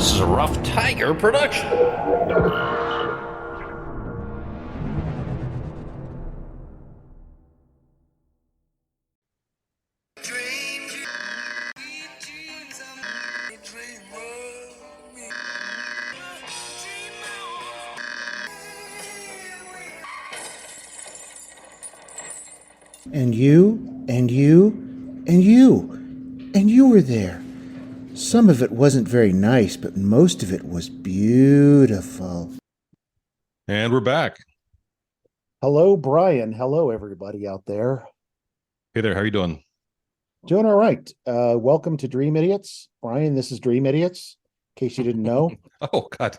This is a Rough Tiger production. And you, and you, and you, and you were there. Some of it wasn't very nice, but most of it was beautiful. And we're back. Hello, Bryan. Hello, everybody out there. Hey there, how are you doing? Doing all right. Welcome to Dream Idiots. Bryan, this is Dream Idiots, in case you didn't know. Oh, God.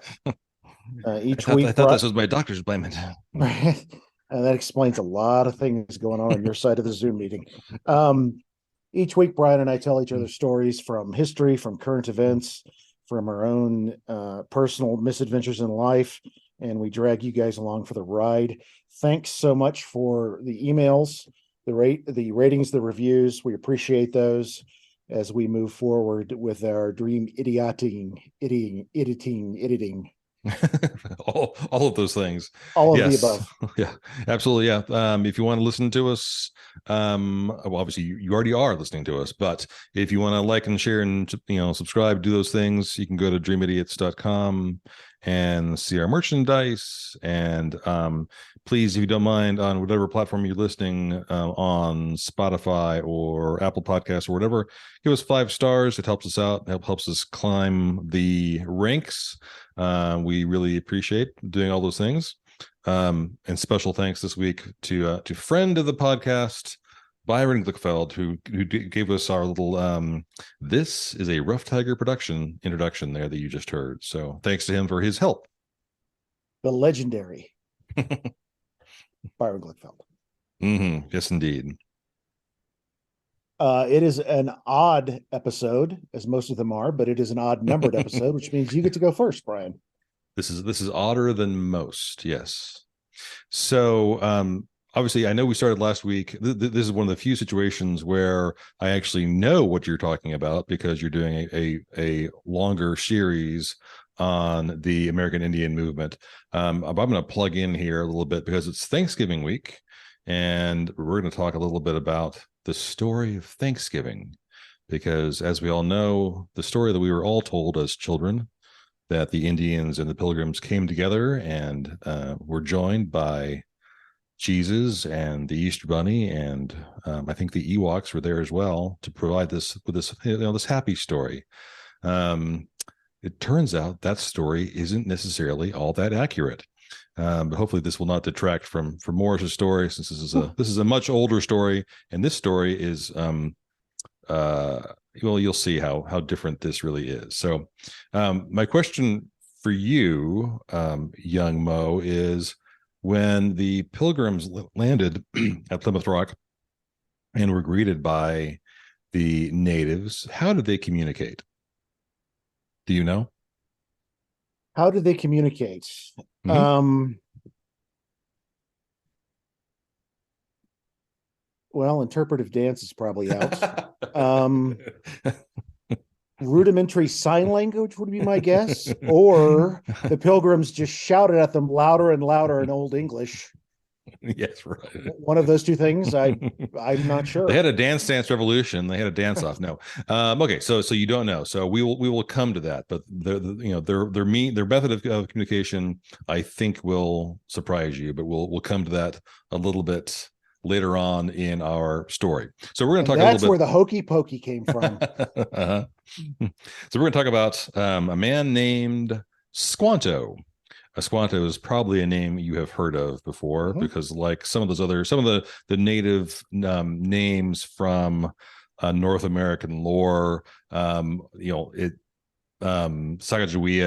Each I week, thought this was my doctor's appointment. that explains a lot of things going on your side of the Zoom meeting. Each week, Bryan and I tell each other stories from history, from current events, from our own personal misadventures in life, and we drag you guys along for the ride. Thanks so much for the emails, the ratings, the reviews. We appreciate those as we move forward with our dream editing. all of those things. All of Yes. the above. Yeah, absolutely. Yeah. If you want to listen to us, well, obviously you already are listening to us, but if you want to like and share and subscribe, do those things, you can go to dreamidiots.com and see our merchandise. And please, if you don't mind, on whatever platform you're listening on, Spotify or Apple Podcasts or whatever, give us 5 stars. It helps us out. It helps us climb the ranks. We really appreciate doing all those things. And special thanks this week to friend of the podcast, Byron Glickfeld, who gave us our little this is a Rough Tiger production introduction there that you just heard. So thanks to him for his help. The legendary Byron Glickfeld. Mm-hmm. Yes, indeed. It is an odd episode, as most of them are, but it is an odd numbered episode, which means you get to go first, Bryan. This is odder than most. Yes. So obviously, I know we started last week. This is one of the few situations where I actually know what you're talking about because you're doing a longer series on the American Indian movement. I'm going to plug in here a little bit because it's Thanksgiving week, and we're going to talk a little bit about the story of Thanksgiving, because as we all know, the story that we were all told as children, that the Indians and the Pilgrims came together and were joined by Jesus and the Easter Bunny, and I think the Ewoks were there as well to provide this happy story. It turns out that story isn't necessarily all that accurate. But hopefully this will not detract from Morris's story, since this is a much older story, and this story is well, you'll see how different this really is. So my question for you, young Mo, is when the Pilgrims landed at Plymouth Rock and were greeted by the natives, how did they communicate? Do you know? How did they communicate? Mm-hmm. Well, interpretive dance is probably out. Rudimentary sign language would be my guess, or the Pilgrims just shouted at them louder and louder in Old English. Yes, right. One of those two things. I'm not sure. They had a dance revolution. They had a dance off. No, okay. So you don't know. So we will come to that. But their method of communication, I think, will surprise you. But we'll come to that a little bit later on in our story. So we're going to talk a little bit. That's where the hokey pokey came from. Uh-huh. So we're going to talk about a man named Squanto. Squanto is probably a name you have heard of before, because like some of the native names from North American lore, Sacagawea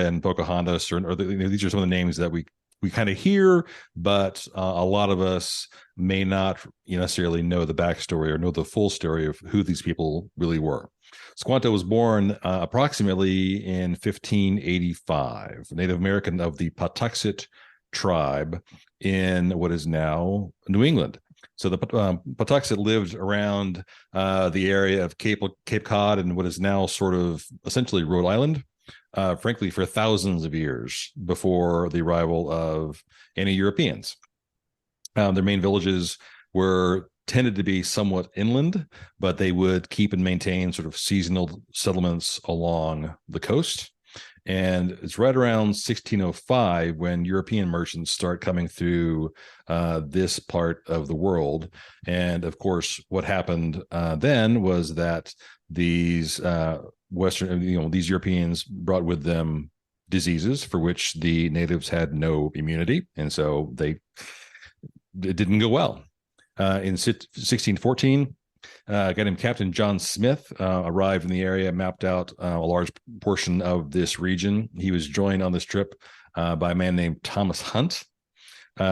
and Pocahontas, these are some of the names that we kind of hear, but a lot of us may not necessarily know the backstory or know the full story of who these people really were. Squanto was born approximately in 1585, Native American of the Patuxet tribe in what is now New England. So the Patuxet lived around the area of Cape Cod and what is now sort of essentially Rhode Island. frankly, for thousands of years before the arrival of any Europeans. Their main villages were tended to be somewhat inland, but they would keep and maintain sort of seasonal settlements along the coast. And it's right around 1605 when European merchants start coming through this part of the world. And of course, what happened then was that these these Europeans brought with them diseases for which the natives had no immunity, and so it didn't go well. In 1614, a guy named Captain John Smith arrived in the area, mapped out a large portion of this region. He was joined on this trip by a man named Thomas Hunt.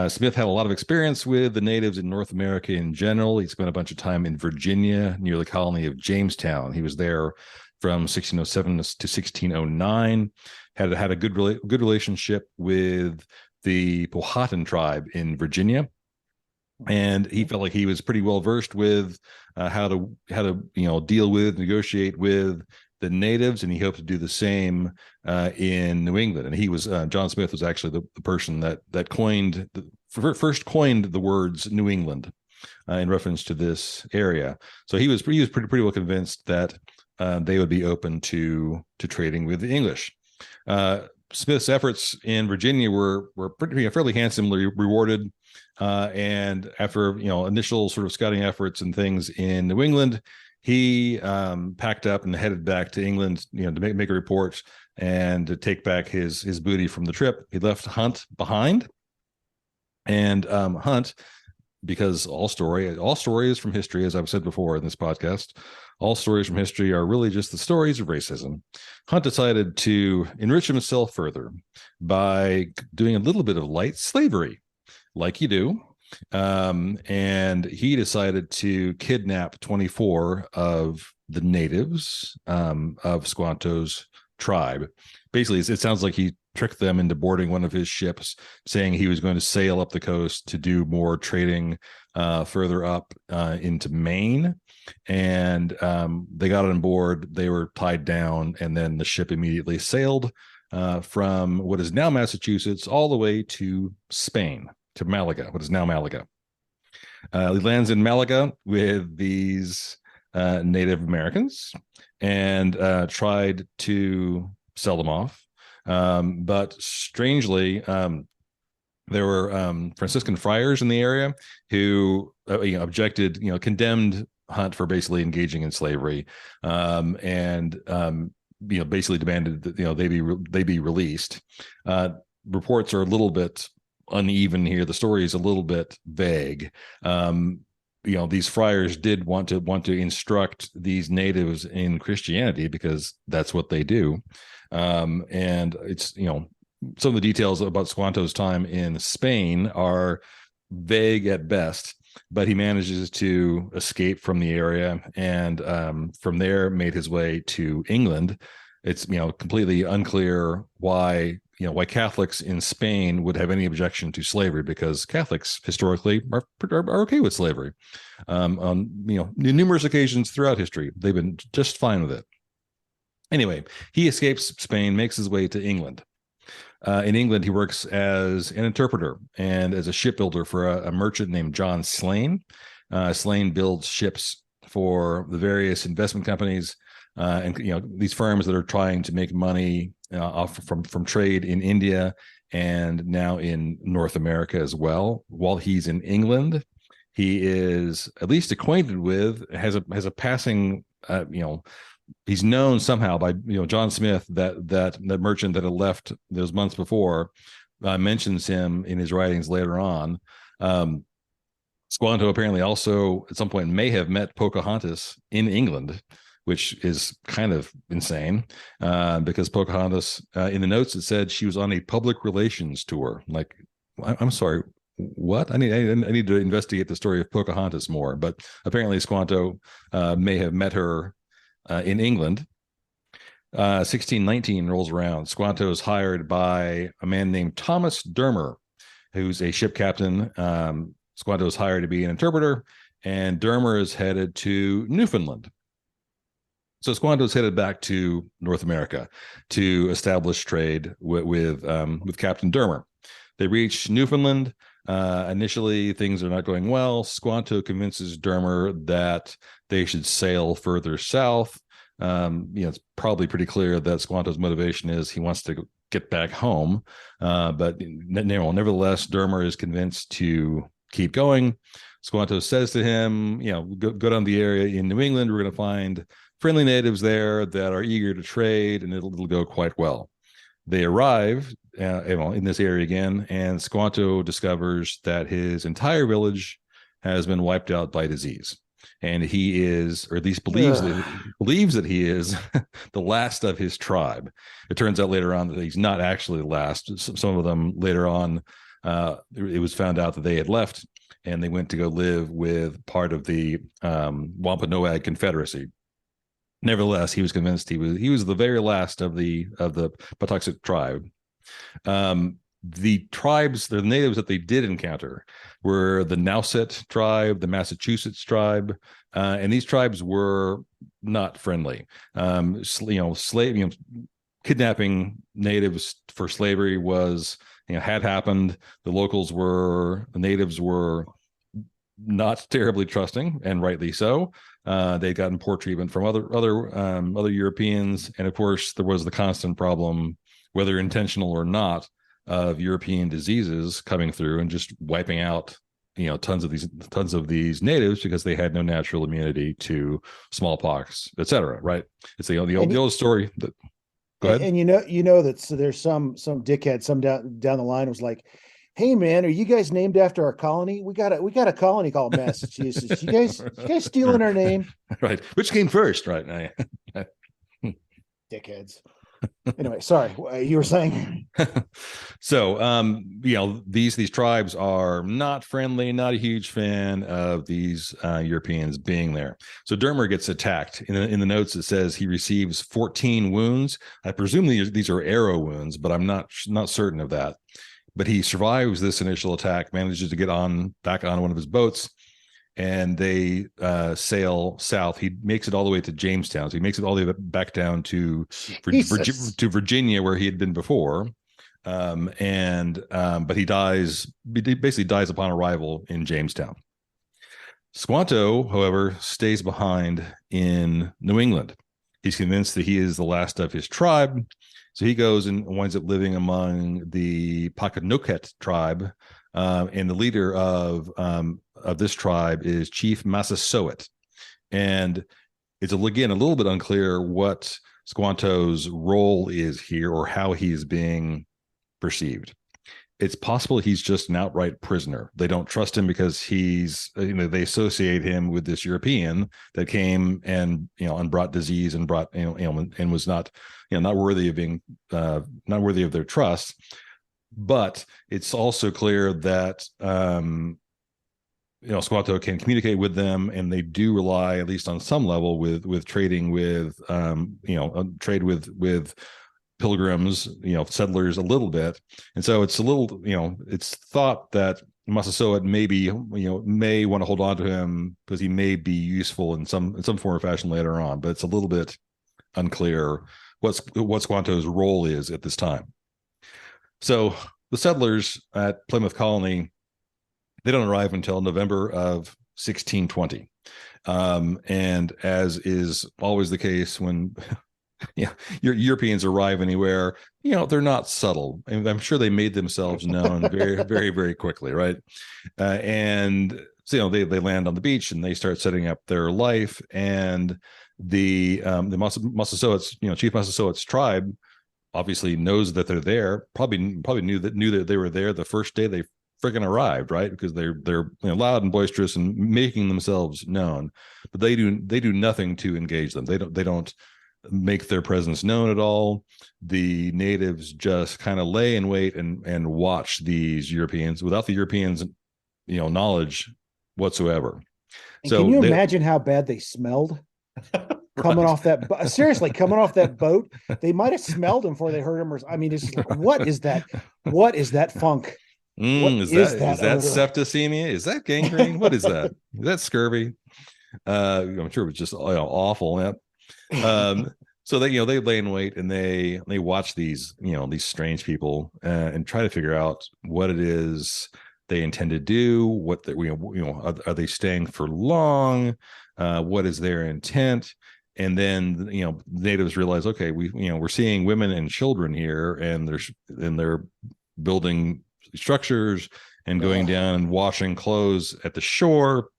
Smith had a lot of experience with the natives in North America in general. He spent a bunch of time in Virginia near the colony of Jamestown. He was there from 1607 to 1609. Had a good relationship with the Powhatan tribe in Virginia. And he felt like he was pretty well versed with how to deal with, negotiate with the natives, and he hoped to do the same in New England. And he was John Smith was actually the person that first coined the words New England in reference to this area. So he was pretty well convinced that they would be open to trading with the English. Smith's efforts in Virginia were fairly handsomely rewarded. And after initial sort of scouting efforts and things in New England, he packed up and headed back to England, to make a report and to take back his booty from the trip. He left Hunt behind, and Hunt, because all stories from history, as I've said before in this podcast, all stories from history are really just the stories of racism. Hunt decided to enrich himself further by doing a little bit of light slavery, like you do. And he decided to kidnap 24 of the natives of Squanto's tribe. Basically, it sounds like he tricked them into boarding one of his ships, saying he was going to sail up the coast to do more trading further up into Maine. And they got on board, they were tied down, and then the ship immediately sailed from what is now Massachusetts all the way to Spain, to Malaga, what is now Malaga. He lands in Malaga with these Native Americans and tried to sell them off. But strangely, there were Franciscan friars in the area who objected, condemned Hunt for basically engaging in slavery, and basically demanded that they be released. Reports are a little bit uneven here. The story is a little bit vague. These friars did want to instruct these natives in Christianity because that's what they do. And it's, some of the details about Squanto's time in Spain are vague at best, but he manages to escape from the area and from there made his way to England. It's completely unclear why Catholics in Spain would have any objection to slavery, because Catholics historically are okay with slavery. On numerous occasions throughout history, they've been just fine with it. Anyway, he escapes Spain, makes his way to England. In England, he works as an interpreter and as a shipbuilder for a merchant named John Slane. Slane builds ships for the various investment companies and these firms that are trying to make money off from trade in India and now in North America as well. While he's in England, he is at least acquainted with, has a passing, he's known somehow by John Smith, that merchant that had left those months before, mentions him in his writings later on. Squanto apparently also at some point may have met Pocahontas in England, which is kind of insane because Pocahontas, in the notes, it said she was on a public relations tour. Like, I'm sorry, what? I need to investigate the story of Pocahontas more. But apparently Squanto may have met her in England. 1619 rolls around. Squanto is hired by a man named Thomas Dermer, who's a ship captain. Squanto is hired to be an interpreter, and Dermer is headed to Newfoundland. So Squanto's headed back to North America to establish trade with Captain Dermer. They reach Newfoundland. Initially, things are not going well. Squanto convinces Dermer that they should sail further south. It's probably pretty clear that Squanto's motivation is he wants to get back home. But nevertheless, Dermer is convinced to keep going. Squanto says to him, go down the area in New England. We're going to find friendly natives there that are eager to trade, and it'll go quite well. They arrive in this area again, and Squanto discovers that his entire village has been wiped out by disease, and he is, or at least believes that he is the last of his tribe. It turns out later on that he's not actually the last. Some of them later on, it was found out that they had left, and they went to go live with part of the Wampanoag Confederacy. Nevertheless, he was convinced he was the very last of the Patuxet tribe. The natives that they did encounter were the Nauset tribe, the Massachusetts tribe, and these tribes were not friendly. Kidnapping natives for slavery had happened. The natives were not terribly trusting, and rightly so. They'd gotten poor treatment from other Europeans, and of course there was the constant problem, whether intentional or not, of European diseases coming through and just wiping out tons of these natives because they had no natural immunity to smallpox, etc. Right? It's the old story. Go ahead. And that so there's some dickhead down the line was like, "Hey man, are you guys named after our colony? We got a colony called Massachusetts. You guys stealing our name?" Right. Which came first, right? Dickheads. Anyway, sorry, you were saying. So, these tribes are not friendly, not a huge fan of these Europeans being there. So Dermer gets attacked. In the notes, it says he receives 14 wounds. I presume these are arrow wounds, but I'm not certain of that. But he survives this initial attack, manages to get back on one of his boats, and they sail south. He makes it all the way to Jamestown. So he makes it all the way back down to Virginia, where he had been before. But he dies. He basically dies upon arrival in Jamestown. Squanto, however, stays behind in New England. He's convinced that he is the last of his tribe. So he goes and winds up living among the Pakanoket tribe, and the leader of this tribe is Chief Massasoit. And it's again a little bit unclear what Squanto's role is here or how he's being perceived. It's possible he's just an outright prisoner. They don't trust him because he's, they associate him with this European that came and brought disease and brought and was not not worthy of being not worthy of their trust. But it's also clear that Squanto can communicate with them, and they do rely, at least on some level, with trading with trade with pilgrims, settlers a little bit. And so it's a little, it's thought that Massasoit may want to hold on to him because he may be useful in some form or fashion later on, but it's a little bit unclear what Squanto's role is at this time. So the settlers at Plymouth Colony, they don't arrive until November of 1620. And as is always the case when your Europeans arrive anywhere, they're not subtle. And I'm sure they made themselves known very, very, very quickly, right? And so they land on the beach and they start setting up their life. And the Massasoits, Chief Massasoit's tribe obviously knows that they're there. Probably knew that they were there the first day they freaking arrived, right? Because they're loud and boisterous and making themselves known, but they do nothing to engage them. They don't make their presence known at all. The natives just kind of lay in wait and watch these Europeans without the Europeans knowledge whatsoever. And so can you imagine how bad they smelled coming off that boat? They might have smelled them before they heard them. It's like, what is that funk? Is that septicemia? Is that gangrene? What is that? Is that scurvy? I'm sure it was just awful. So they, they lay in wait and they watch these, these strange people and try to figure out what it is they intend to do. What they, are they staying for long? What is their intent? And then, natives realize, okay, we're seeing women and children here, and they're building structures and going down and washing clothes at the shore.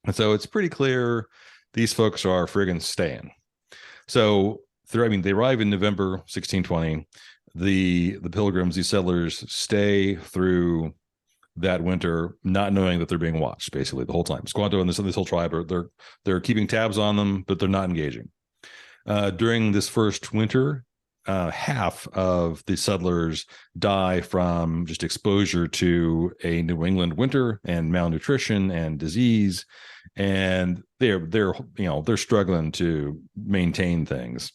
And so it's pretty clear these folks are friggin' staying. So they arrive in November 1620. The pilgrims, these settlers, stay through that winter, not knowing that they're being watched, basically the whole time. Squanto and this whole tribe they're keeping tabs on them, but they're not engaging. During this first winter, half of the settlers die from just exposure to a New England winter and malnutrition and disease, and they're struggling to maintain things.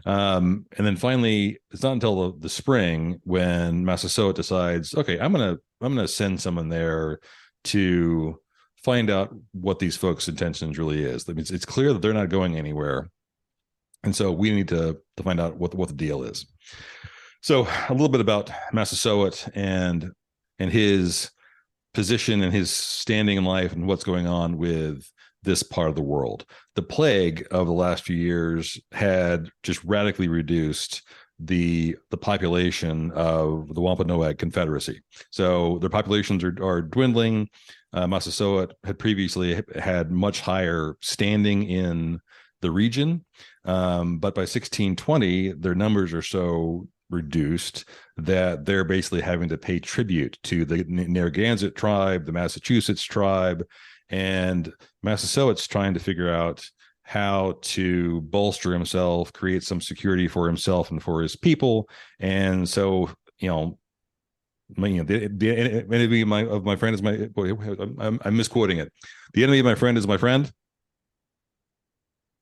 And then finally, it's not until the spring when Massasoit decides, okay, I'm gonna send someone there to find out what these folks' intentions really is. I mean, it's clear that they're not going anywhere, and so we need to find out what the deal is. So a little bit about Massasoit and his position and his standing in life and what's going on with this part of the world. The plague of the last few years had just radically reduced the population of the Wampanoag Confederacy. So their populations are dwindling. Massasoit had previously had much higher standing in the region, but by 1620, their numbers are so reduced that they're basically having to pay tribute to the Narragansett tribe, the Massachusetts tribe, and Massasoit's trying to figure out how to bolster himself, create some security for himself and for his people. And so, the enemy of my friend is my. I'm misquoting it. The enemy of my friend is my friend.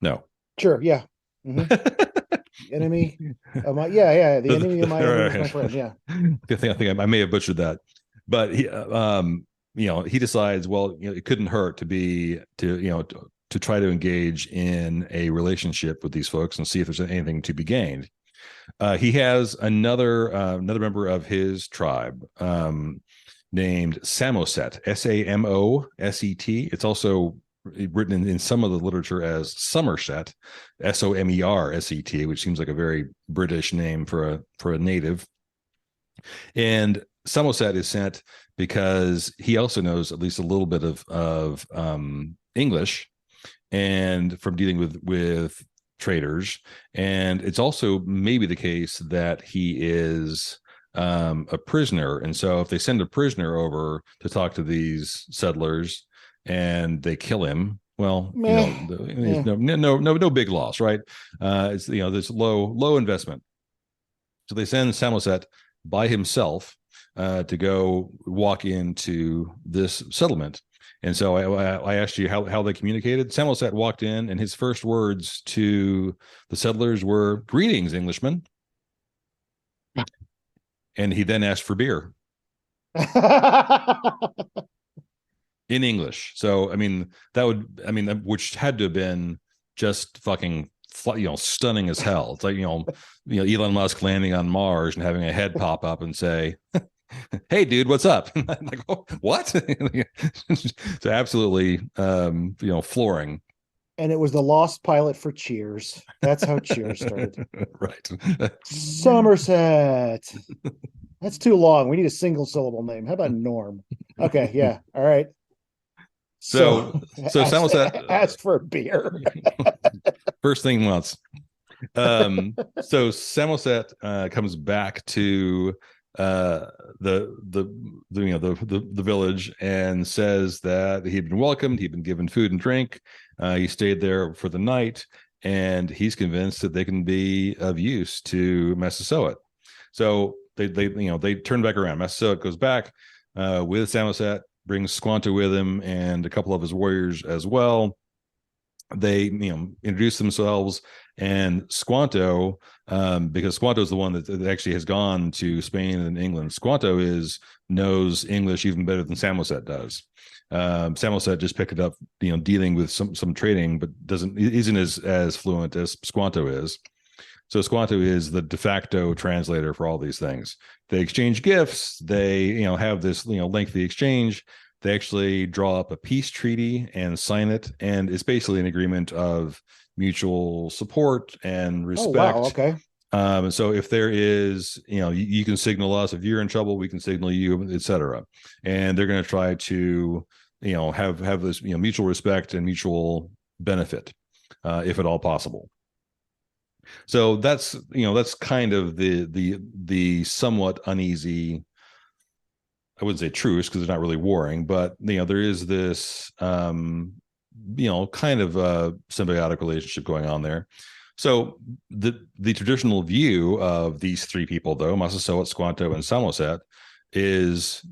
No. Sure. Yeah. Mm-hmm. Enemy of my the enemy of my enemy is my friend. Yeah. I think I may have butchered that, but he decides, well, it couldn't hurt to try to engage in a relationship with these folks and see if there's anything to be gained. He has another member of his tribe named Samoset, Samoset. It's also written in some of the literature as Somerset, Somerset, which seems like a very British name for a native. And Samoset is sent because he also knows at least a little bit of English, and from dealing with traders. And it's also maybe the case that he is a prisoner. And so if they send a prisoner over to talk to these settlers and they kill him, well, no big loss, right? It's there's low investment. So they send Samoset by himself to go walk into this settlement. And so I asked you how they communicated. Samoset walked in, and his first words to the settlers were, "Greetings, Englishmen." And he then asked for beer in English. So, which had to have been just fucking, stunning as hell. It's like, Elon Musk landing on Mars and having a head pop up and say, "Hey, dude, what's up?" Like, oh, what? So absolutely, flooring. And it was the lost pilot for Cheers. That's how Cheers started. Right. Somerset. That's too long. We need a single syllable name. How about Norm? Okay, yeah. All right. So Samoset asked for a beer. First thing once. So Samoset comes back to the village and says that he'd been welcomed, he'd been given food and drink, he stayed there for the night, and he's convinced that they can be of use to Massasoit. So they turn back around. Massasoit goes back with Samoset, brings Squanto with him and a couple of his warriors as well. They introduce themselves, and Squanto, because Squanto is the one that actually has gone to Spain and England. Squanto knows English even better than Samoset does. Samoset just picked it up, dealing with some trading, but isn't as fluent as Squanto is. So Squanto is the de facto translator for all these things. They exchange gifts. They have this lengthy exchange. They actually draw up a peace treaty and sign it, and it's basically an agreement of mutual support and respect. Oh wow, okay. So if there is, you can signal us. If you're in trouble, we can signal you, etc. And they're going to try to, have this, mutual respect and mutual benefit, if at all possible. So that's kind of the somewhat uneasy. I wouldn't say truce because they're not really warring, but there is this, kind of a symbiotic relationship going on there. So the traditional view of these three people, though, Massasoit, Squanto, and Samoset, is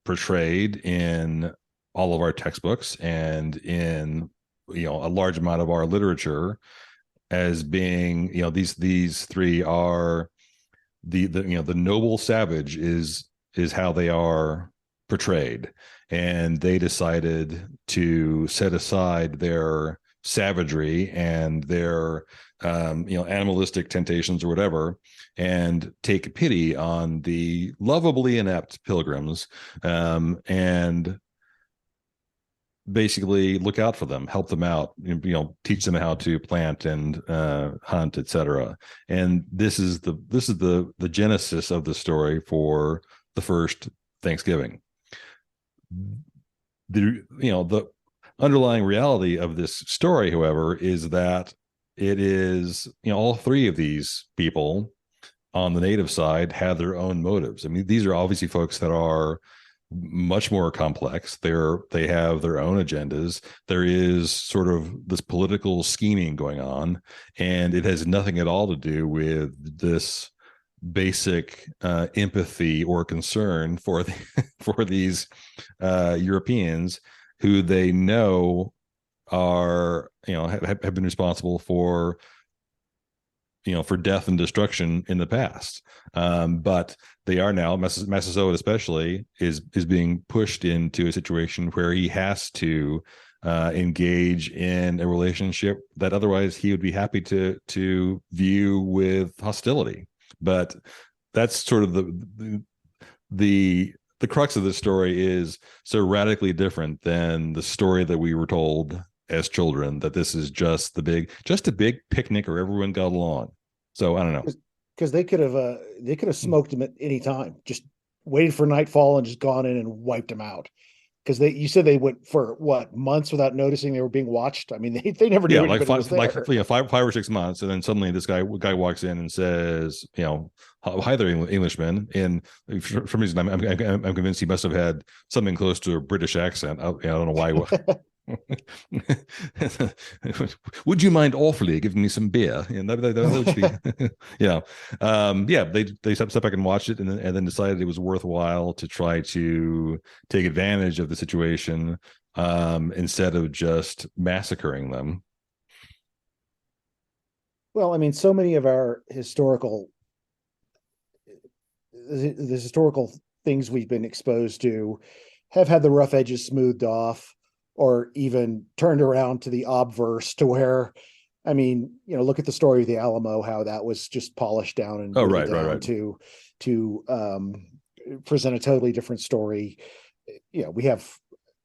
portrayed in all of our textbooks and in a large amount of our literature as being, these three are the noble savage is how they are portrayed, and they decided to set aside their savagery and their animalistic temptations or whatever, and take pity on the lovably inept pilgrims, and basically look out for them, help them out, teach them how to plant and hunt, etc. And this is the genesis of the story for the first Thanksgiving. The underlying reality of this story, however, is that it is, all three of these people on the native side had their own motives. I mean, these are obviously folks that are much more complex. They have their own agendas. There is sort of this political scheming going on, and it has nothing at all to do with this basic empathy or concern for for these Europeans who they know are have been responsible for for death and destruction in the past, but they are now, Massasoit especially is being pushed into a situation where he has to engage in a relationship that otherwise he would be happy to view with hostility. But that's sort of the crux of the story is so radically different than the story that we were told as children, that this is just a big picnic where everyone got along. So I don't know, because they could have smoked him at any time, just waited for nightfall and just gone in and wiped him out. Because you said they went for what, months without noticing they were being watched. I mean, they never knew anybody was there. Like 5 or 6 months, and then suddenly this guy walks in and says, "Hi there, Englishman." And for some reason, I'm convinced he must have had something close to a British accent. I don't know why. Would you mind awfully giving me some beer? And that would be, yeah. They stepped back and watched it, and then decided it was worthwhile to try to take advantage of the situation, instead of just massacring them. Well, I mean, so many of our historical things we've been exposed to have had the rough edges smoothed off, or even turned around to the obverse, to where, I mean, look at the story of the Alamo, how that was just polished down and right. to present a totally different story. We have,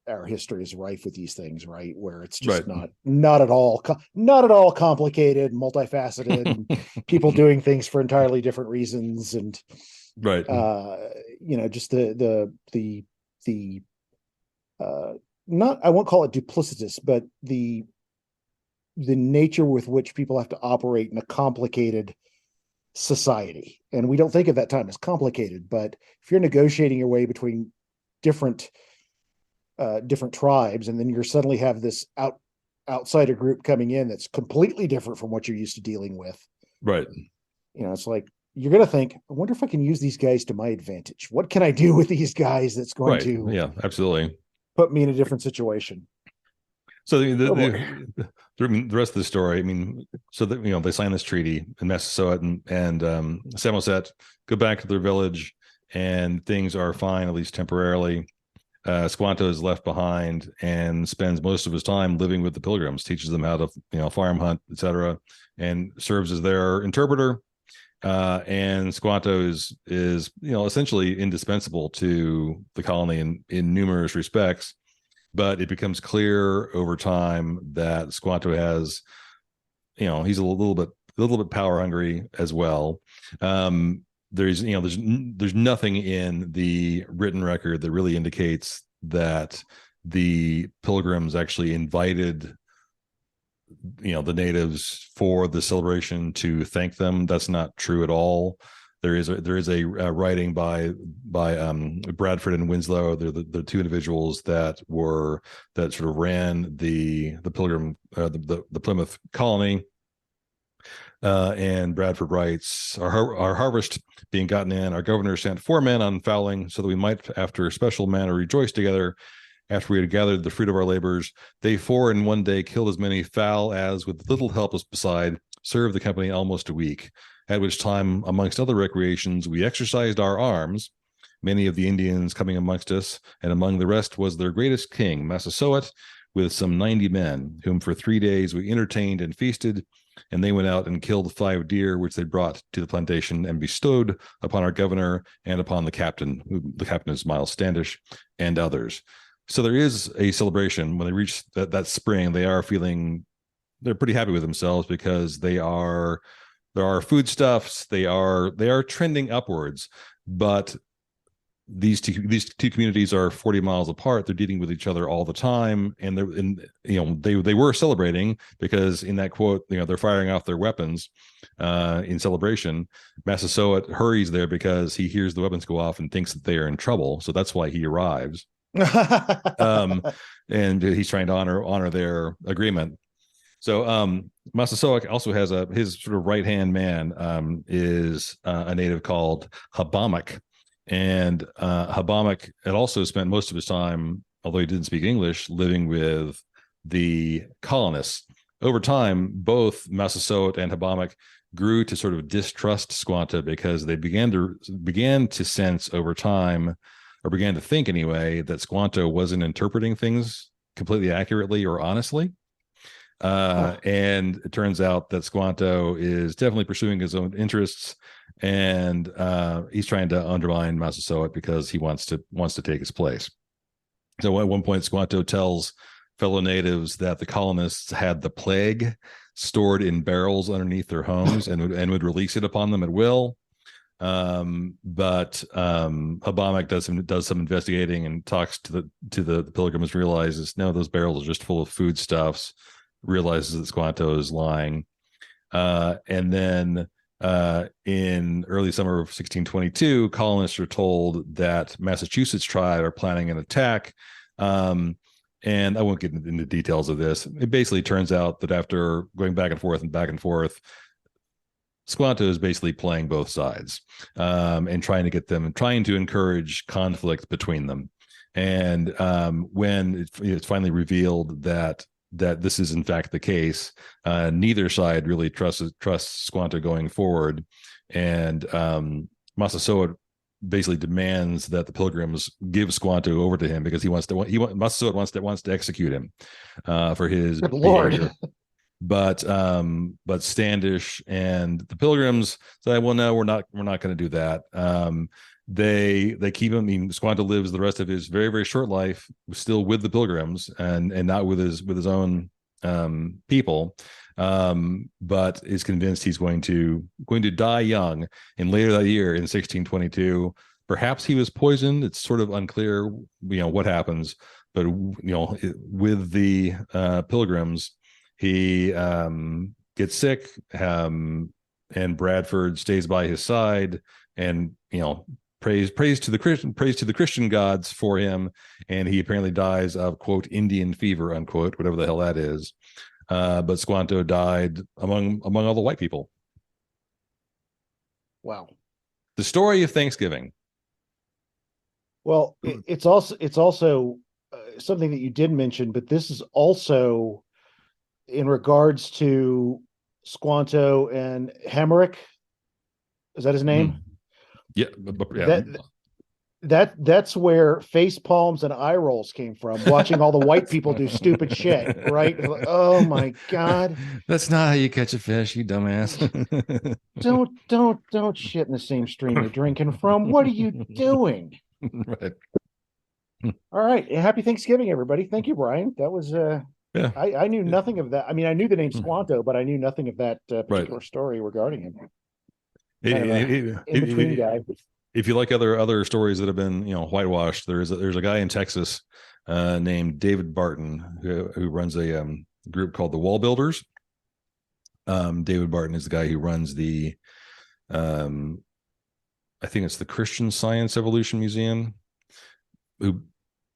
our history is rife with these things, right? Where it's just not at all complicated, multifaceted, and people doing things for entirely different reasons. And just the not, I won't call it duplicitous, but the nature with which people have to operate in a complicated society. And we don't think of that time as complicated, but if you're negotiating your way between different tribes, and then you suddenly have this outsider group coming in that's completely different from what you're used to dealing with. Right. It's like, you're going to think, I wonder if I can use these guys to my advantage. What can I do with these guys that's going to absolutely put me in a different situation? So the rest of the story, I mean, so that they sign this treaty, and Massasoit and Samoset go back to their village, and things are fine, at least temporarily. Squanto is left behind and spends most of his time living with the Pilgrims, teaches them how to farm, hunt, etc., and serves as their interpreter. And Squanto is essentially indispensable to the colony in numerous respects. But it becomes clear over time that Squanto has, he's a little bit power hungry as well. There's nothing in the written record that really indicates that the Pilgrims actually invited the natives for the celebration to thank them. That's not true at all. There is a writing by Bradford and Winslow. They're the two individuals that sort of ran the Pilgrim the Plymouth colony. And Bradford writes, our harvest being gotten in, our governor sent 4 men on fowling so that we might, after a special manner, rejoice together. After we had gathered the fruit of our labors, they 4 in one day killed as many fowl as, with little help beside, served the company almost a week. At which time, amongst other recreations, we exercised our arms, many of the Indians coming amongst us, and among the rest was their greatest king, Massasoit, with some 90 men, whom for 3 days we entertained and feasted, and they went out and killed 5 deer, which they brought to the plantation and bestowed upon our governor and upon the captain. The captain is Miles Standish, and others. So there is a celebration. When they reach that spring, they're pretty happy with themselves because there are foodstuffs. They are trending upwards, but these two communities are 40 miles apart. They're dealing with each other all the time, and they were celebrating because in that quote, they're firing off their weapons in celebration. Massasoit hurries there because he hears the weapons go off and thinks that they are in trouble, so that's why he arrives. And he's trying to honor their agreement. So Massasoit also has his sort of right hand man is a native called Habamak. And Habamak had also spent most of his time, although he didn't speak English, living with the colonists. Over time, both Massasoit and Habamak grew to sort of distrust Squanto because they began to sense over time, or began to think anyway, that Squanto wasn't interpreting things completely accurately or honestly. And it turns out that Squanto is definitely pursuing his own interests, and he's trying to undermine Massasoit because he wants to take his place. So at one point, Squanto tells fellow natives that the colonists had the plague stored in barrels underneath their homes and would release it upon them at will. But Habamak does some investigating and talks to the Pilgrims, realizes no, those barrels are just full of foodstuffs, realizes that Squanto is lying. And then in early summer of 1622, colonists are told that Massachusetts tribe are planning an attack. And I won't get into details of this. It basically turns out that after going back and forth, Squanto is basically playing both sides, and trying to encourage conflict between them. And when it's finally revealed that this is in fact the case, neither side really trusts Squanto going forward, and Massasoit basically demands that the Pilgrims give Squanto over to him because Massasoit wants to execute him for his Good Lord. behavior. But Standish and the Pilgrims say, well, no, we're not going to do that. They keep him. I mean, Squanto lives the rest of his very, very short life still with the Pilgrims and not with his own people, but is convinced he's going to die young. And later that year in 1622, perhaps he was poisoned. It's sort of unclear, what happens. But with the Pilgrims, he gets sick, and Bradford stays by his side, and prays to the Christian gods for him, and he apparently dies of quote Indian fever unquote, whatever the hell that is. But Squanto died among all the white people. Wow. The story of Thanksgiving. Well, it's also something that you did mention, but this is also in regards to Squanto and Hamerick. Is that his name? Yeah. that's where face palms and eye rolls came from, watching all the white people do stupid shit, right? Oh my God. That's not how you catch a fish, you dumbass. Don't shit in the same stream you're drinking from. What are you doing? Right. All right. Happy Thanksgiving, everybody. Thank you, Bryan. That was Yeah. I knew nothing of that. I mean, I knew the name Squanto, but I knew nothing of that Right. particular story regarding him. It- Kind of a it- in-between it- guy. if you like other stories that have been whitewashed, there's a guy in Texas named David Barton who runs a group called the Wall Builders. David Barton is the guy who runs the I think it's the Christian Science Evolution Museum, who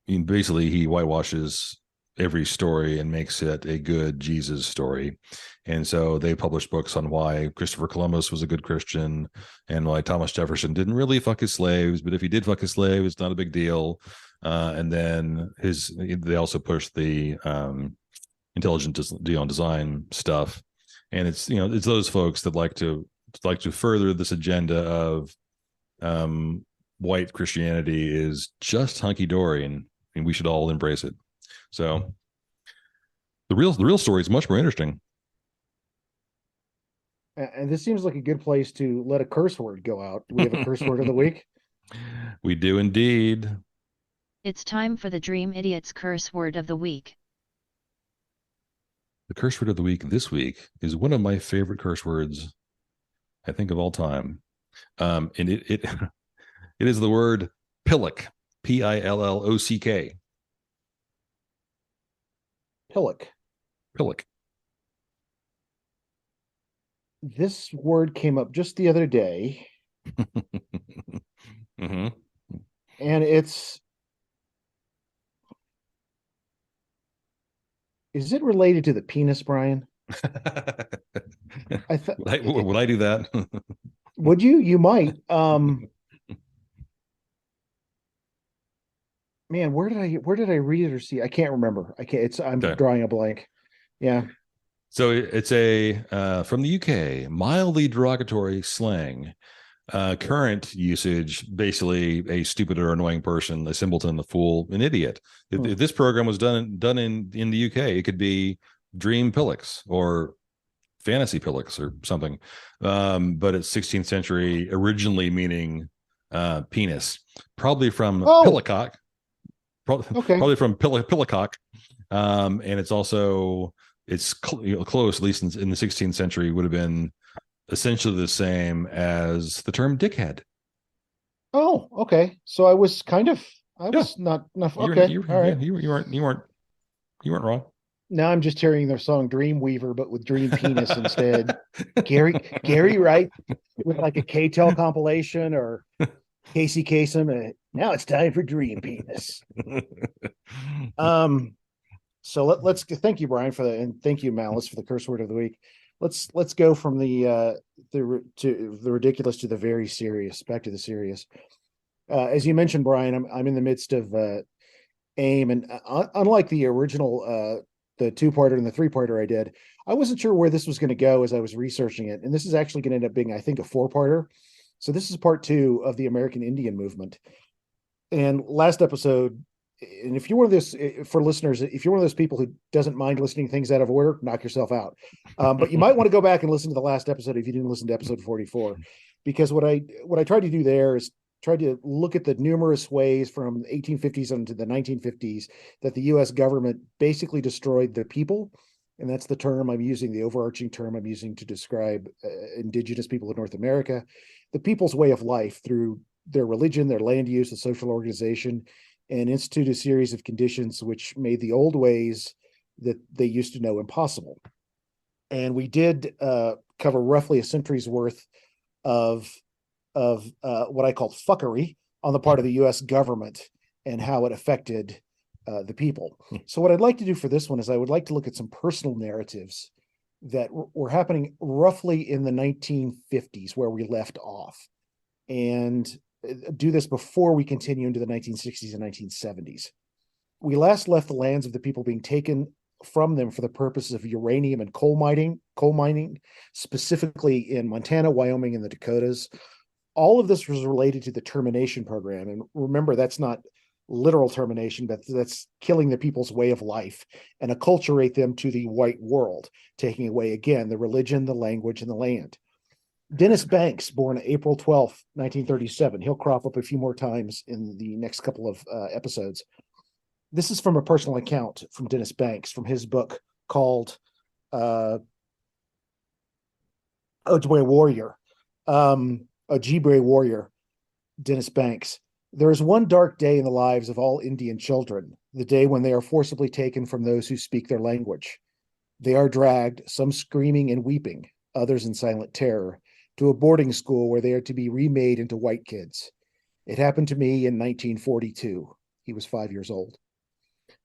basically he whitewashes every story and makes it a good Jesus story. And so they published books on why Christopher Columbus was a good Christian and why Thomas Jefferson didn't really fuck his slaves, but if he did fuck his slave, it's not a big deal. And then they also pushed the intelligent design stuff. And it's those folks that like to further this agenda of white Christianity is just hunky dory, and we should all embrace it. So the real story is much more interesting. And this seems like a good place to let a curse word go out. We have a curse word of the week. We do indeed. It's time for the Dream Idiots curse word of the week. The curse word of the week this week is one of my favorite curse words, I think, of all time. And it is the word pillock, Pillock. Pillock. Pillock. This word came up just the other day. Mm-hmm. And is it related to the penis, Bryan? Would I do that? Would you? You might. Man, where did I read it or see? I can't remember. I'm Okay. drawing a blank. Yeah. So it's a from the UK, mildly derogatory slang. Current usage, basically a stupid or annoying person, a simpleton, a fool, an idiot. If this program was done in the UK, it could be dream pillocks or fantasy pillocks or something. But it's 16th century, originally meaning penis, probably from pillicock. Probably from pillicock. And it's also close, at least in the 16th century, would have been essentially the same as the term dickhead. Oh, okay. So I was not okay. All right. You weren't wrong. Now I'm just hearing their song Dreamweaver, but with Dream Penis instead. Gary Wright with like a K-Tel compilation, or Casey Kasem. Now it's time for Dream Penis. So let's thank you, Bryan, for that, and thank you, Malice, for the curse word of the week. Let's go from the ridiculous to the very serious. Back to the serious. As you mentioned, Bryan, I'm in the midst of AIM, and unlike the original the 2-parter and the 3-parter I did, I wasn't sure where this was going to go as I was researching it, and this is actually going to end up being, I think, a 4-parter. So this is part 2 of the American Indian movement. And last episode, and if you're one of this, for listeners, if you're one of those people who doesn't mind listening to things out of order, knock yourself out. But you might want to go back and listen to the last episode if you didn't listen to episode 44, because what I tried to do there is try to look at the numerous ways from the 1850s into the 1950s that the U.S. government basically destroyed the people. And that's the term I'm using, the overarching term I'm using to describe indigenous people of North America, the people's way of life through their religion, their land use, the social organization, and institute a series of conditions which made the old ways that they used to know impossible. And we did cover roughly a century's worth of what I call fuckery on the part of the U.S. government and how it affected the people. So what I'd like to do for this one is I would like to look at some personal narratives that were happening roughly in the 1950s where we left off, and do this before we continue into the 1960s and 1970s. We last left the lands of the people being taken from them for the purposes of uranium and coal mining, specifically in Montana, Wyoming, and the Dakotas. All of this was related to the termination program. And remember, that's not literal termination, but that's killing the people's way of life and acculturate them to the white world, taking away, again, the religion, the language, and the land. Dennis Banks, born April 12th, 1937. He'll crop up a few more times in the next couple of episodes. This is from a personal account from Dennis Banks from his book called Ojibwe Warrior. Ojibwe Warrior, Dennis Banks. There is one dark day in the lives of all Indian children, the day when they are forcibly taken from those who speak their language. They are dragged, some screaming and weeping, others in silent terror, to a boarding school where they are to be remade into white kids. It happened to me in 1942. He was 5 years old.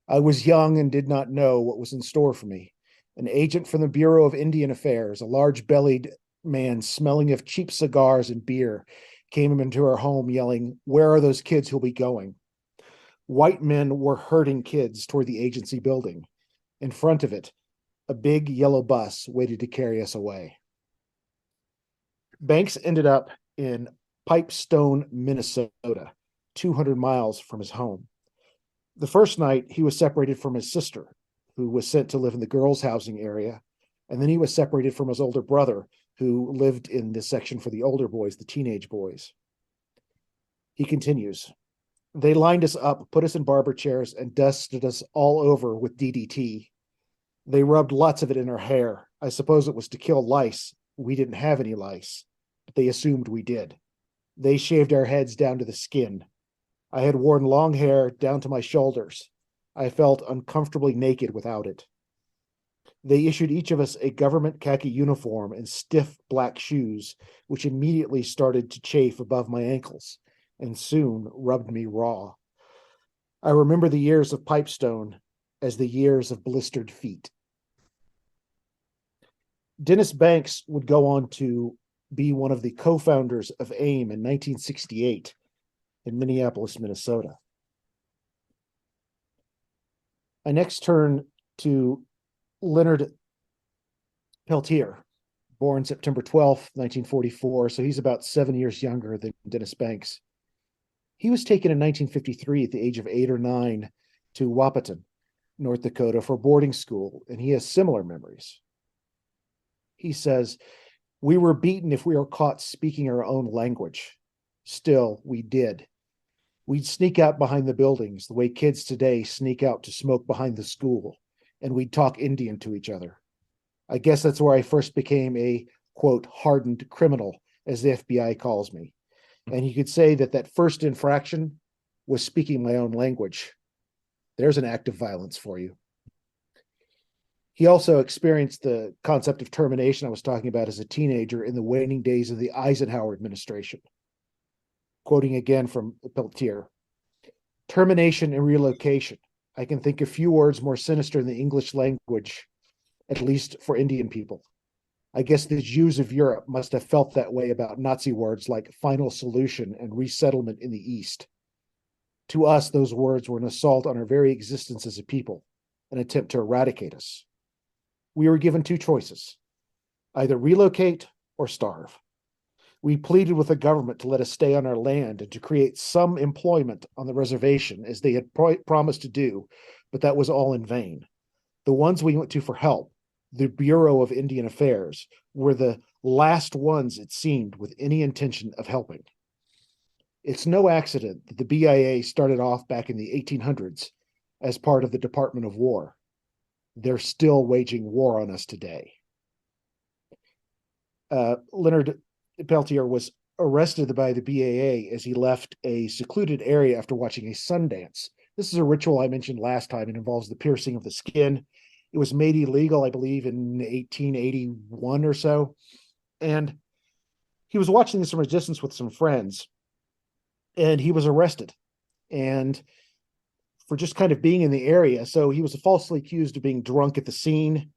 I was young and did not know what was in store for me. An agent from the Bureau of Indian Affairs, a large-bellied man smelling of cheap cigars and beer, came into our home yelling, "Where are those kids who'll be going?" White men were herding kids toward the agency building. In front of it, a big yellow bus waited to carry us away. Banks ended up in Pipestone, Minnesota, 200 miles from his home. The first night, he was separated from his sister, who was sent to live in the girls' housing area, and then he was separated from his older brother, who lived in this section for the older boys, the teenage boys. He continues, "They lined us up, put us in barber chairs, and dusted us all over with DDT. They rubbed lots of it in our hair. I suppose it was to kill lice. We didn't have any lice, but they assumed we did. They shaved our heads down to the skin. I had worn long hair down to my shoulders. I felt uncomfortably naked without it. They issued each of us a government khaki uniform and stiff black shoes, which immediately started to chafe above my ankles and soon rubbed me raw. I remember the years of Pipestone as the years of blistered feet." Dennis Banks would go on to be one of the co-founders of AIM in 1968 in Minneapolis, Minnesota. I next turn to Leonard Peltier, born September 12th, 1944, so he's about 7 years younger than Dennis Banks. He was taken in 1953 at the age of 8 or 9 to Wahpeton, North Dakota, for boarding school, and he has similar memories. He says, "We were beaten if we were caught speaking our own language. Still, we did. We'd sneak out behind the buildings the way kids today sneak out to smoke behind the school, and we'd talk Indian to each other. I guess that's where I first became a, quote, hardened criminal, as the FBI calls me. And you could say that that first infraction was speaking my own language. There's an act of violence for you." He also experienced the concept of termination I was talking about as a teenager in the waning days of the Eisenhower administration. Quoting again from Peltier, "Termination and relocation. I can think of few words more sinister in the English language, at least for Indian people. I guess the Jews of Europe must have felt that way about Nazi words like final solution and resettlement in the East. To us, those words were an assault on our very existence as a people, an attempt to eradicate us. We were given two choices, either relocate or starve. We pleaded with the government to let us stay on our land and to create some employment on the reservation, as they had promised to do, but that was all in vain. The ones we went to for help, the Bureau of Indian Affairs, were the last ones, it seemed, with any intention of helping. It's no accident that the BIA started off back in the 1800s as part of the Department of War. They're still waging war on us today." Leonard Peltier was arrested by the BAA as he left a secluded area after watching a Sundance. This is a ritual I mentioned last time. It involves the piercing of the skin. It was made illegal, I believe, in 1881 or so. And he was watching this from a distance with some friends, and he was arrested. And for just kind of being in the area. So he was falsely accused of being drunk at the scene,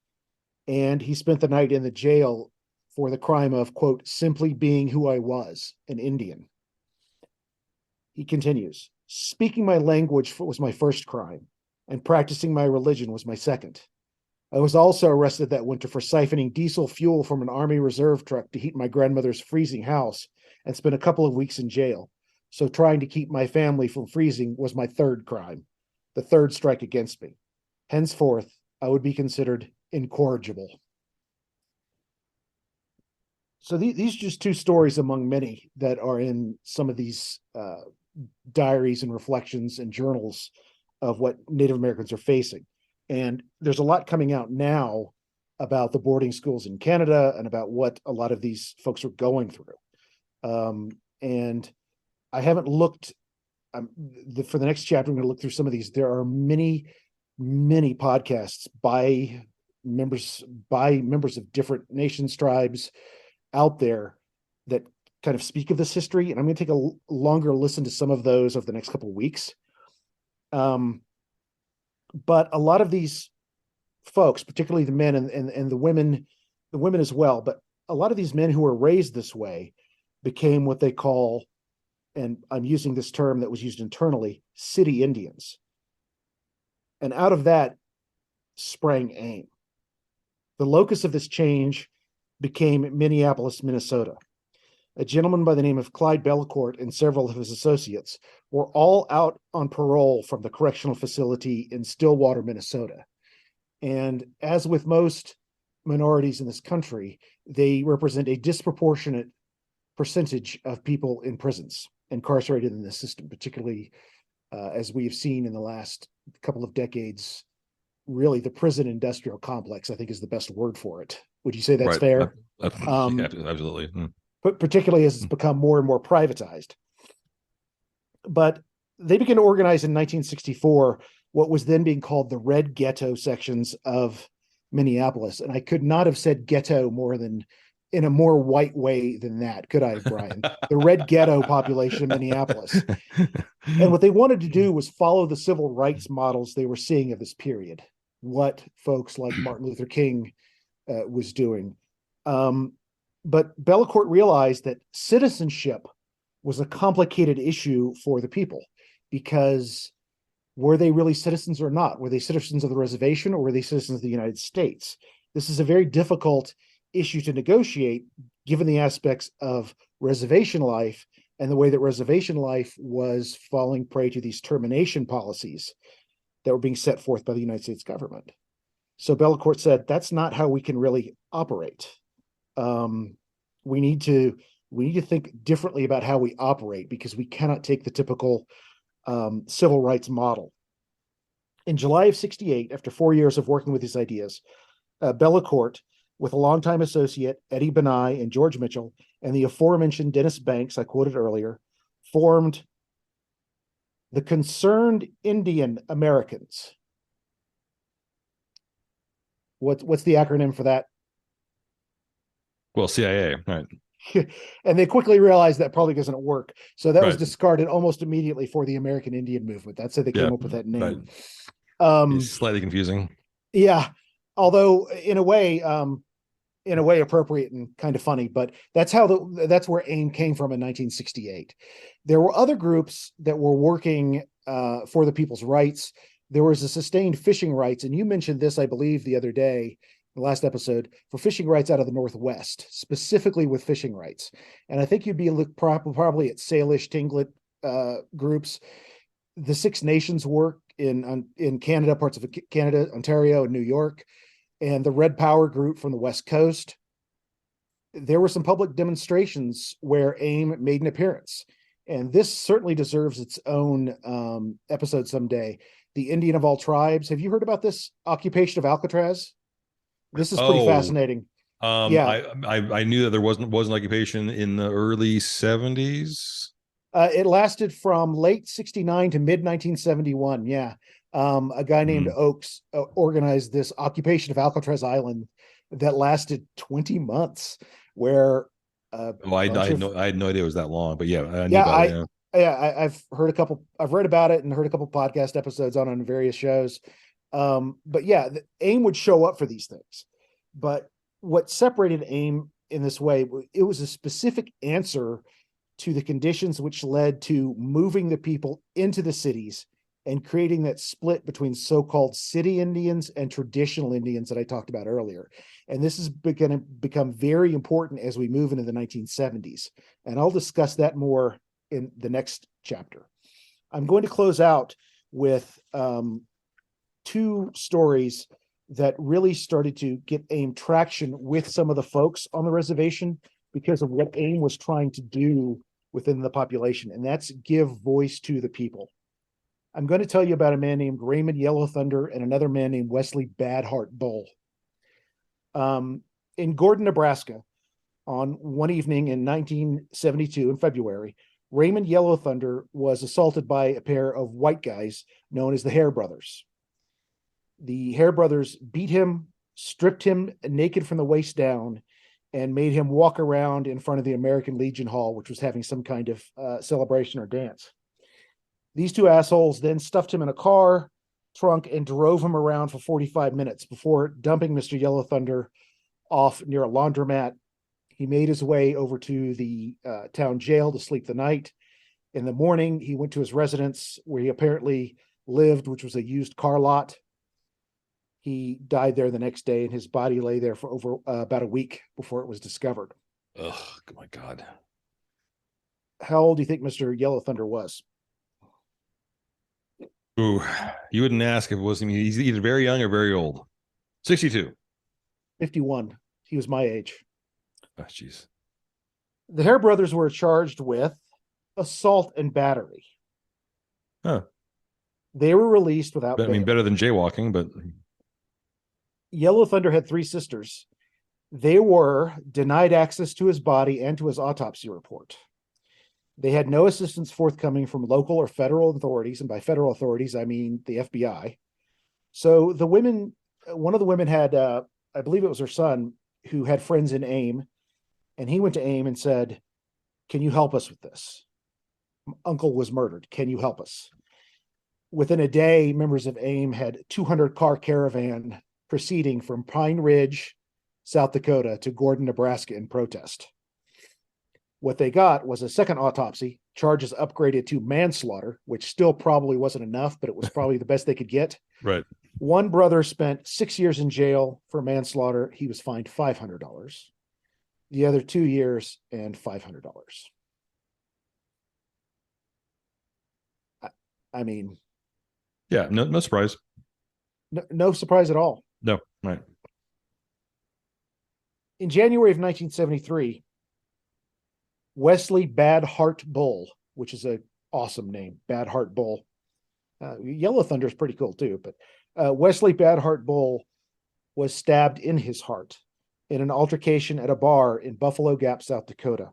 and he spent the night in the jail for the crime of, quote, simply being who I was, an Indian. He continues, "Speaking my language was my first crime, and practicing my religion was my second. I was also arrested that winter for siphoning diesel fuel from an Army Reserve truck to heat my grandmother's freezing house and spent a couple of weeks in jail. So trying to keep my family from freezing was my third crime, the third strike against me. Henceforth, I would be considered incorrigible. So these are just two stories among many that are in some of these diaries and reflections and journals of what Native Americans are facing. And there's a lot coming out now about the boarding schools in Canada and about what a lot of these folks are going through. And I haven't looked for the next chapter. I'm going to look through some of these. There are many podcasts by members of different nations, tribes out there that kind of speak of this history. And I'm going to take a longer listen to some of those over the next couple of weeks. But a lot of these folks, particularly the men and the women as well, but a lot of these men who were raised this way became what they call, and I'm using this term that was used internally, city Indians. And out of that sprang AIM. The locus of this change became Minneapolis, Minnesota. A gentleman by the name of Clyde Bellecourt and several of his associates were all out on parole from the correctional facility in Stillwater, Minnesota. And as with most minorities in this country, they represent a disproportionate percentage of people in prisons, incarcerated in the system, particularly as we have seen in the last couple of decades. Really, the prison industrial complex, I think, is the best word for it. Would you say that's Right. fair? Yeah, absolutely. But particularly as it's become more and more privatized. But they began to organize in 1964 what was then being called the Red Ghetto sections of Minneapolis. And I could not have said ghetto more than in a more white way than that, could I, Bryan? The Red Ghetto population in Minneapolis. And what they wanted to do was follow the civil rights models they were seeing of this period, what folks like Martin Luther King was doing. But Bellecourt realized that citizenship was a complicated issue for the people, because were they really citizens or not? Were they citizens of the reservation, or were they citizens of the United States? This is a very difficult issue to negotiate, given the aspects of reservation life and the way that reservation life was falling prey to these termination policies that were being set forth by the United States government. So Bellecourt said, that's not how we can really operate. We need to think differently about how we operate, because we cannot take the typical civil rights model. In July of '68, after 4 years of working with these ideas, Bellecourt, with a longtime associate, Eddie Benai and George Mitchell, and the aforementioned Dennis Banks, I quoted earlier, formed the Concerned Indian Americans. What's the acronym for that? Well, CIA, right. And they quickly realized that probably doesn't work. So that was Right. discarded almost immediately for the American Indian movement. That's how they came Yeah, up with that name. right. It's slightly confusing. Yeah. Although in a way appropriate and kind of funny, but that's where AIM came from in 1968. There were other groups that were working for the people's rights. There was a sustained fishing rights, and you mentioned this, I believe, the other day, the last episode, for fishing rights out of the Northwest, specifically with fishing rights. And I think you'd be probably at Salish, Tlingit groups. The Six Nations work in Canada, parts of Canada, Ontario, and New York, and the Red Power group from the West Coast. There were some public demonstrations where AIM made an appearance, and this certainly deserves its own episode someday. The Indian of all tribes. Have you heard about this occupation of Alcatraz? This is pretty fascinating. Yeah. I knew that there wasn't an occupation in the early 70s. It lasted from late 69 to mid 1971. Yeah. A guy named Oakes organized this occupation of Alcatraz Island that lasted 20 months, where I had no idea it was that long, but yeah, I knew yeah, about it. I've read about it and heard a couple podcast episodes on various shows. But yeah, the AIM would show up for these things. But what separated AIM in this way, it was a specific answer to the conditions which led to moving the people into the cities and creating that split between so-called city Indians and traditional Indians that I talked about earlier. And this is going to become very important as we move into the 1970s. And I'll discuss that more in the next chapter. I'm going to close out with two stories that really started to get AIM traction with some of the folks on the reservation because of what AIM was trying to do within the population, and that's give voice to the people. I'm going to tell you about a man named Raymond Yellow Thunder and another man named Wesley Badheart Bull. In Gordon, Nebraska, on one evening in 1972 in February, Raymond Yellow Thunder was assaulted by a pair of white guys known as the Hare Brothers. The Hare Brothers beat him, stripped him naked from the waist down, and made him walk around in front of the American Legion Hall, which was having some kind of celebration or dance. These two assholes then stuffed him in a car trunk and drove him around for 45 minutes before dumping Mr. Yellow Thunder off near a laundromat. He made his way over to the town jail to sleep the night. In the morning, he went to his residence where he apparently lived, which was a used car lot. He died there the next day, and his body lay there for over about a week before it was discovered. Oh my God. How old do you think Mr. Yellow Thunder was? Ooh, you wouldn't ask if it was. I mean, he's either very young or very old. 62. 51. He was my age. Oh, jeez. The Hare Brothers were charged with assault and battery. Huh. They were released without bail. I mean, better than jaywalking, but Yellow Thunder had three sisters. They were denied access to his body and to his autopsy report. They had no assistance forthcoming from local or federal authorities, and by federal authorities, I mean the FBI. So the women, one of the women had, I believe it was her son, who had friends in AIM, and he went to AIM and said, "Can you help us with this? Uncle was murdered. Can you help us?" Within a day, members of AIM had 200-car caravan proceeding from Pine Ridge, South Dakota, to Gordon, Nebraska in protest. What they got was a second autopsy, charges upgraded to manslaughter, which still probably wasn't enough, but it was probably the best they could get. right. One brother spent 6 years in jail for manslaughter. He was fined $500. The other 2 years and $500. I mean, Yeah, no surprise. no surprise at all. No, right. In January of 1973, Wesley Badheart Bull, which is an awesome name, Badheart Bull. Yellow Thunder is pretty cool too, but Wesley Badheart Bull was stabbed in his heart in an altercation at a bar in Buffalo Gap, South Dakota.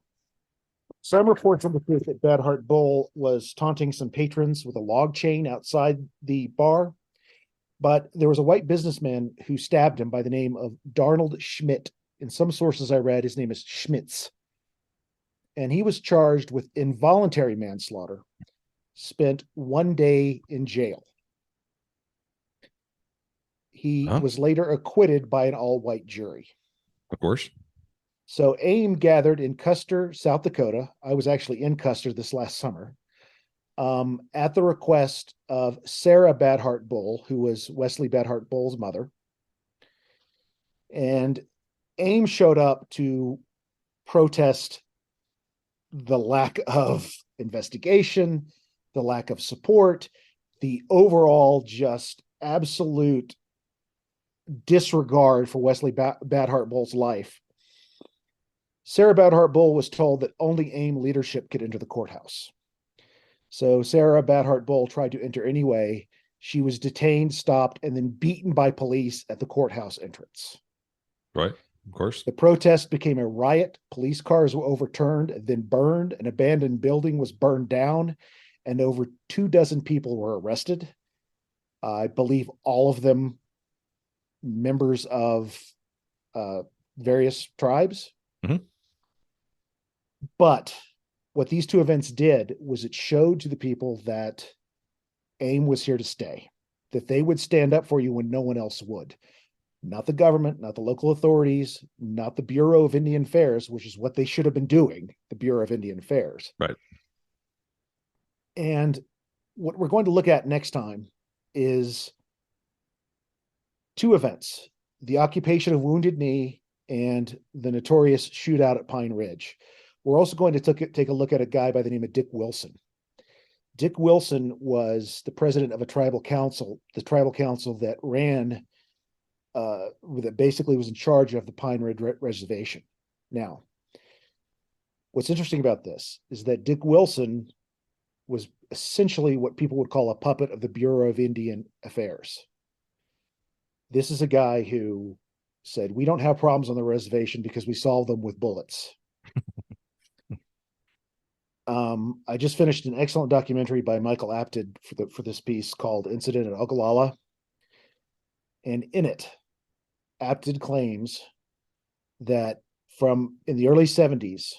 Some reports indicate that Badheart Bull was taunting some patrons with a log chain outside the bar, but there was a white businessman who stabbed him by the name of Darnold Schmidt. In some sources I read, his name is Schmitz. And he was charged with involuntary manslaughter, spent 1 day in jail. He was later acquitted by an all-white jury. Of course. So AIM gathered in Custer, South Dakota. I was actually in Custer this last summer, at the request of Sarah Badheart Bull, who was Wesley Badheart Bull's mother. And AIM showed up to protest the lack of investigation, the lack of support, the overall just absolute disregard for Wesley Badheart Bull's life. Sarah Badheart Bull was told that only AIM leadership could enter the courthouse. So Sarah Badheart Bull tried to enter anyway. She was detained, stopped, and then beaten by police at the courthouse entrance. Right. Of course. The protest became a riot. Police cars were overturned, then burned. An abandoned building was burned down, and over 24 people were arrested. I believe all of them members of various tribes. Mm-hmm. But what these two events did was it showed to the people that AIM was here to stay, that they would stand up for you when no one else would. Not the government, not the local authorities, not the Bureau of Indian Affairs, which is what they should have been doing, the Bureau of Indian Affairs. Right. And what we're going to look at next time is two events: the occupation of Wounded Knee and the notorious shootout at Pine Ridge. We're also going to take a look at a guy by the name of Dick Wilson. Dick Wilson was the president of a tribal council, the tribal council that ran, that basically was in charge of the Pine Ridge Reservation. Now, what's interesting about this is that Dick Wilson was essentially what people would call a puppet of the Bureau of Indian Affairs. This is a guy who said, we don't have problems on the reservation because we solve them with bullets. I just finished an excellent documentary by Michael Apted for this piece called Incident at Ogallala. And in it, Apted claims that in the early 70s,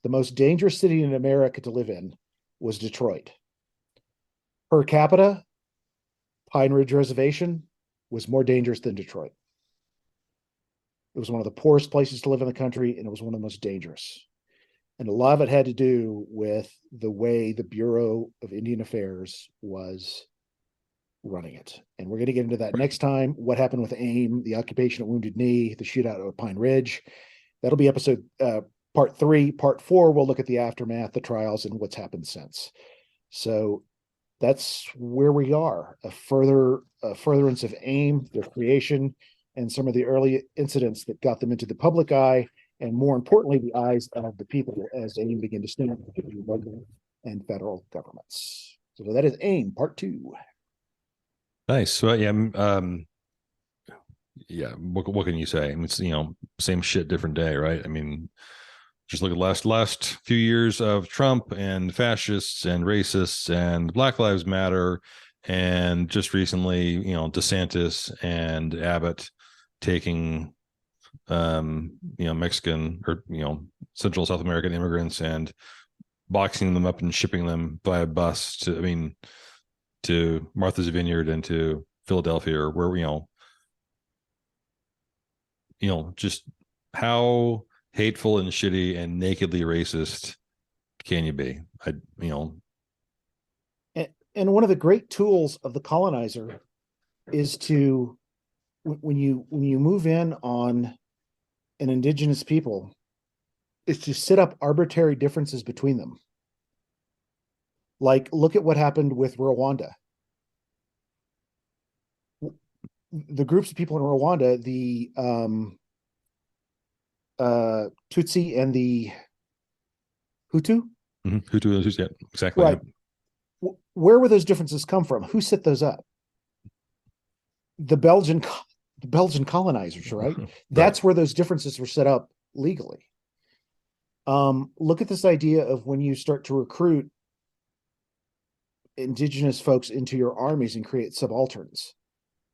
the most dangerous city in America to live in was Detroit. Per capita, Pine Ridge Reservation was more dangerous than Detroit. It was one of the poorest places to live in the country, and it was one of the most dangerous. And a lot of it had to do with the way the Bureau of Indian Affairs was running it. And we're going to get into that next time. What happened with AIM, the occupation of Wounded Knee, the shootout at Pine Ridge. That'll be episode part 3. Part 4, we'll look at the aftermath, the trials, and what's happened since. So that's where we are. A furtherance of AIM, their creation, and some of the early incidents that got them into the public eye, and more importantly, the eyes of the people as AIM began to stand up between local and federal governments. So that is AIM, part 2. Nice. So yeah, yeah. What can you say? I mean, it's same shit, different day, right? I mean, just look at last few years of Trump and fascists and racists and Black Lives Matter, and just recently, DeSantis and Abbott taking Mexican or Central South American immigrants and boxing them up and shipping them by bus to Martha's Vineyard and to Philadelphia, or where just how hateful and shitty and nakedly racist can you be? And one of the great tools of the colonizer is to, when you move in on an indigenous people, is to set up arbitrary differences between them. Like, look at what happened with Rwanda. The groups of people in Rwanda, the Tutsi and the Hutu. Mm-hmm. Hutu and Tutsi, yeah, exactly. Right. Where were those differences come from? Who set those up? The Belgian colonizers, right? That's where those differences were set up legally. Look at this idea of when you start to recruit indigenous folks into your armies and create subalterns,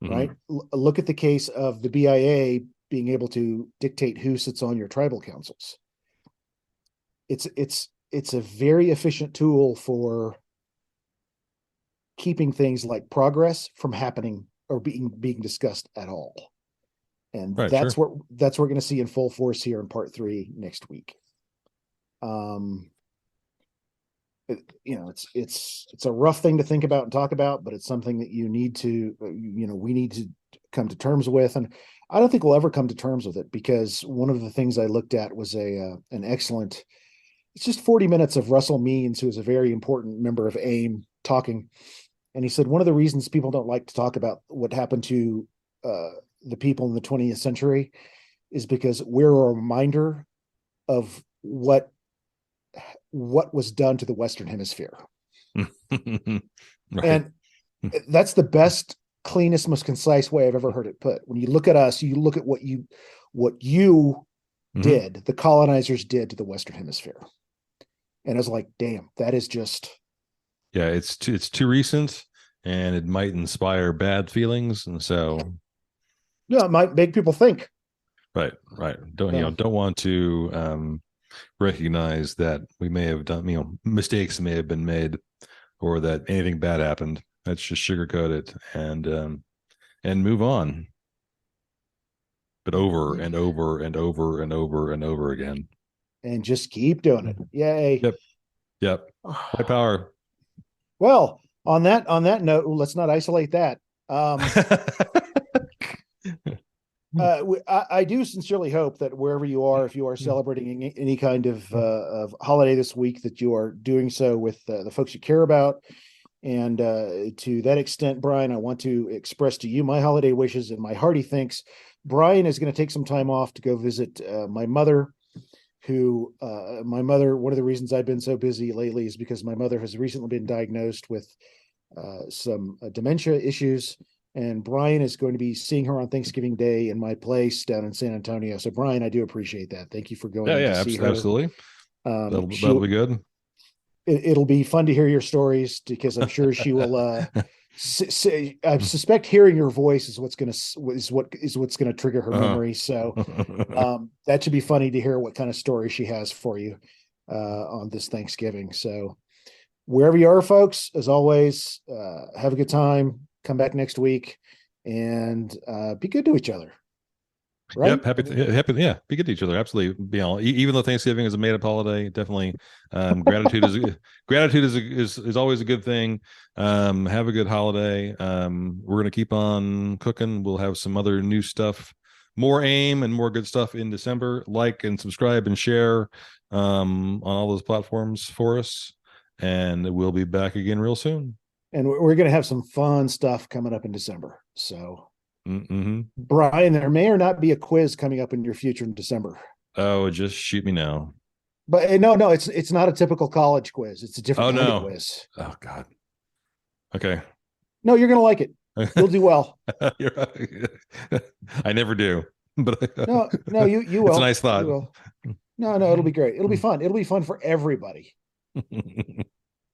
right? Look at the case of the BIA being able to dictate who sits on your tribal councils. It's a very efficient tool for keeping things like progress from happening or being discussed at all. And that's what we're going to see in full force here in part 3 next week. It's a rough thing to think about and talk about, but it's something that we need to come to terms with. And I don't think we'll ever come to terms with it, because one of the things I looked at was an excellent, it's just 40 minutes of Russell Means, who is a very important member of AIM, talking. And he said, one of the reasons people don't like to talk about what happened to the people in the 20th century is because we're a reminder of what was done to the Western Hemisphere. Right. And that's the best, cleanest, most concise way I've ever heard it put. When you look at us, you look at what you did, the colonizers did to the Western Hemisphere. And I was like, damn, that is just... Yeah, it's too recent, and it might inspire bad feelings, and so it might make people think. Right. Don't want to recognize that we may have done, mistakes may have been made, or that anything bad happened. Let's just sugarcoat it and move on. But over and over and over and over and over again. And just keep doing it. Yay. Yep. High power. Well, On that note, let's not isolate that. I do sincerely hope that wherever you are, if you are celebrating any kind of holiday this week, that you are doing so with the folks you care about. And to that extent, Bryan, I want to express to you my holiday wishes and my hearty thanks. Bryan is going to take some time off to go visit my mother, one of the reasons I've been so busy lately is because my mother has recently been diagnosed with some dementia issues. And Bryan is going to be seeing her on Thanksgiving Day in my place down in San Antonio. So, Bryan, I do appreciate that. Thank you for going Yeah, to see her. absolutely. That'll be good. It'll be fun to hear your stories because I'm sure she will. I suspect hearing your voice is what's going to trigger her memory. So that should be funny to hear what kind of story she has for you on this Thanksgiving. So wherever you are, folks, as always, have a good time. Come back next week and be good to each other. Right? Yep, happy, yeah, be good to each other. Absolutely, even though Thanksgiving is a made-up holiday, definitely gratitude is always a good thing. Have a good holiday. We're gonna keep on cooking. We'll have some other new stuff, more AIM and more good stuff in December. Like and subscribe and share on all those platforms for us, and we'll be back again real soon. And we're gonna have some fun stuff coming up in December. So. Mm-hmm. Bryan, there may or not be a quiz coming up in your future in December. Oh, just shoot me now. But no, it's not a typical college quiz. It's a different kind of quiz. Oh God. Okay. No, you're gonna like it. You'll do well. I never do, but no, you will. It's a nice thought. No, it'll be great. It'll be fun. It'll be fun for everybody.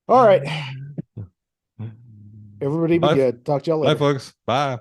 All right. Everybody be good. Talk to y'all later. Bye, folks. Bye.